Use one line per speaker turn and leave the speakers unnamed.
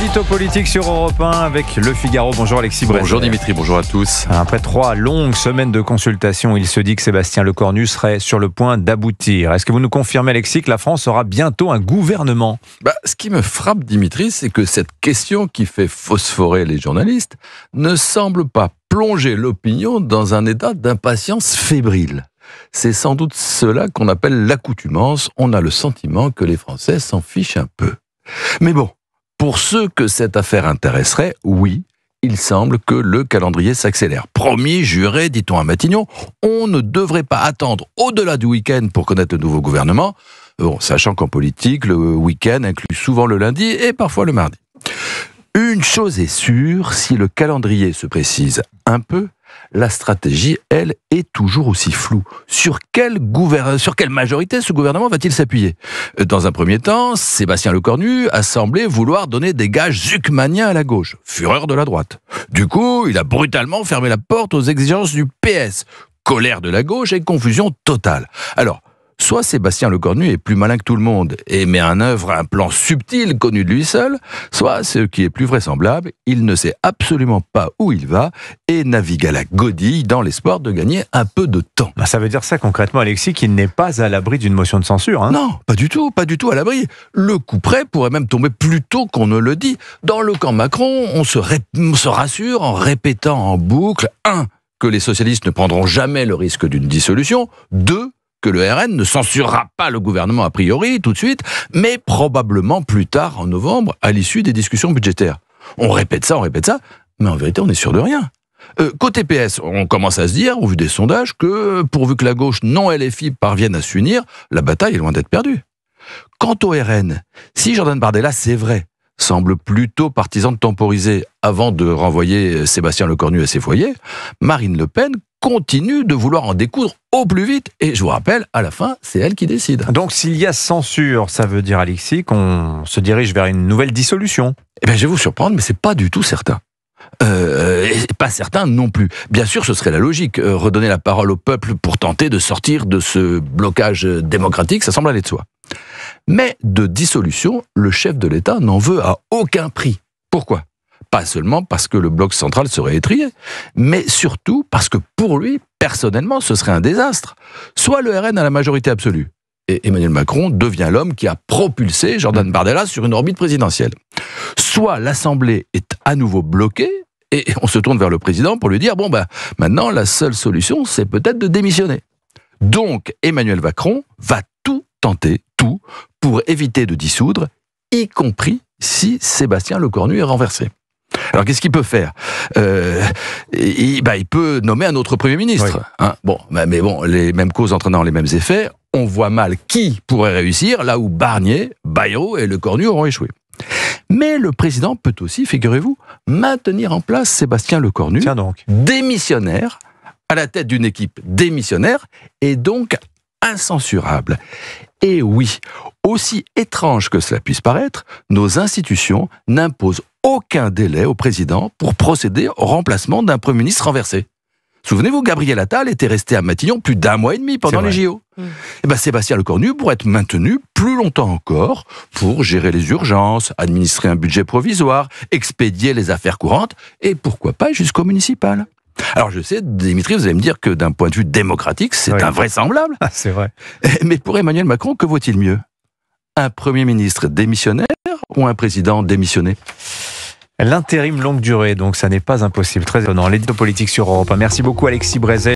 L'édito politique sur Europe 1 avec Le Figaro. Bonjour Alexis Brézet.
Bonjour Dimitri, bonjour à tous.
Après 3 longues semaines de consultation, il se dit que Sébastien Lecornu serait sur le point d'aboutir. Est-ce que vous nous confirmez Alexis que la France aura bientôt un gouvernement ?
Ce qui me frappe Dimitri, c'est que cette question qui fait phosphorer les journalistes ne semble pas plonger l'opinion dans un état d'impatience fébrile. C'est sans doute cela qu'on appelle l'accoutumance. On a le sentiment que les Français s'en fichent un peu. Mais bon, pour ceux que cette affaire intéresserait, oui, il semble que le calendrier s'accélère. Promis, juré, dit-on à Matignon, on ne devrait pas attendre au-delà du week-end pour connaître le nouveau gouvernement, sachant qu'en politique, le week-end inclut souvent le lundi et parfois le mardi. Une chose est sûre, si le calendrier se précise un peu, la stratégie, elle, est toujours aussi floue. Sur quelle majorité ce gouvernement va-t-il s'appuyer ? Dans un premier temps, Sébastien Lecornu a semblé vouloir donner des gages zuckmaniens à la gauche, fureur de la droite. Du coup, il a brutalement fermé la porte aux exigences du PS. Colère de la gauche et confusion totale. Alors, soit Sébastien Lecornu est plus malin que tout le monde et met en œuvre un plan subtil connu de lui seul, soit, ce qui est plus vraisemblable, il ne sait absolument pas où il va et navigue à la godille dans l'espoir de gagner un peu de temps.
Ça veut dire ça concrètement Alexis, qu'il n'est pas à l'abri d'une motion de censure, hein ?
Non, pas du tout à l'abri. Le coup près pourrait même tomber plus tôt qu'on ne le dit. Dans le camp Macron, on se rassure en répétant en boucle 1. Que les socialistes ne prendront jamais le risque d'une dissolution, 2. Que le RN ne censurera pas le gouvernement a priori, tout de suite, mais probablement plus tard, en novembre, à l'issue des discussions budgétaires. On répète ça, mais en vérité, on n'est sûr de rien. Côté PS, on commence à se dire, au vu des sondages, que pourvu que la gauche non LFI parvienne à s'unir, la bataille est loin d'être perdue. Quant au RN, si Jordan Bardella, c'est vrai, semble plutôt partisan de temporiser avant de renvoyer Sébastien Lecornu à ses foyers, Marine Le Pen continue de vouloir en découdre au plus vite. Et je vous rappelle, à la fin, c'est elle qui décide.
Donc s'il y a censure, ça veut dire, Alexis, qu'on se dirige vers une nouvelle dissolution ?
Je vais vous surprendre, mais c'est pas du tout certain. Pas certain non plus. Bien sûr, ce serait la logique. Redonner la parole au peuple pour tenter de sortir de ce blocage démocratique, ça semble aller de soi. Mais de dissolution, le chef de l'État n'en veut à aucun prix. Pourquoi ? Pas seulement parce que le bloc central serait étrié, mais surtout parce que pour lui, personnellement, ce serait un désastre. Soit le RN a la majorité absolue, et Emmanuel Macron devient l'homme qui a propulsé Jordan Bardella sur une orbite présidentielle. Soit l'Assemblée est à nouveau bloquée, et on se tourne vers le président pour lui dire, maintenant, la seule solution, c'est peut-être de démissionner. Donc, Emmanuel Macron va tout tenter, pour éviter de dissoudre, y compris si Sébastien Lecornu est renversé. Alors, qu'est-ce qu'il peut faire ? Il peut nommer un autre Premier ministre. Oui. Mais les mêmes causes entraînant les mêmes effets, on voit mal qui pourrait réussir, là où Barnier, Bayrou et Lecornu auront échoué. Mais le président peut aussi, figurez-vous, maintenir en place Sébastien Lecornu, démissionnaire, à la tête d'une équipe démissionnaire, et donc incensurable. Et oui, aussi étrange que cela puisse paraître, nos institutions n'imposent aucun délai au président pour procéder au remplacement d'un Premier ministre renversé. Souvenez-vous, Gabriel Attal était resté à Matignon plus d'1 mois et demi pendant les JO. Sébastien Lecornu pourrait être maintenu plus longtemps encore pour gérer les urgences, administrer un budget provisoire, expédier les affaires courantes et pourquoi pas jusqu'au municipal. Alors je sais, Dimitri, vous allez me dire que d'un point de vue démocratique, c'est invraisemblable.
C'est vrai.
Mais pour Emmanuel Macron, que vaut-il mieux ? Un Premier ministre démissionnaire ou un président démissionné ?
L'intérim longue durée, donc ça n'est pas impossible. Très étonnant. L'édito politique sur Europe 1. Merci beaucoup Alexis Brézet.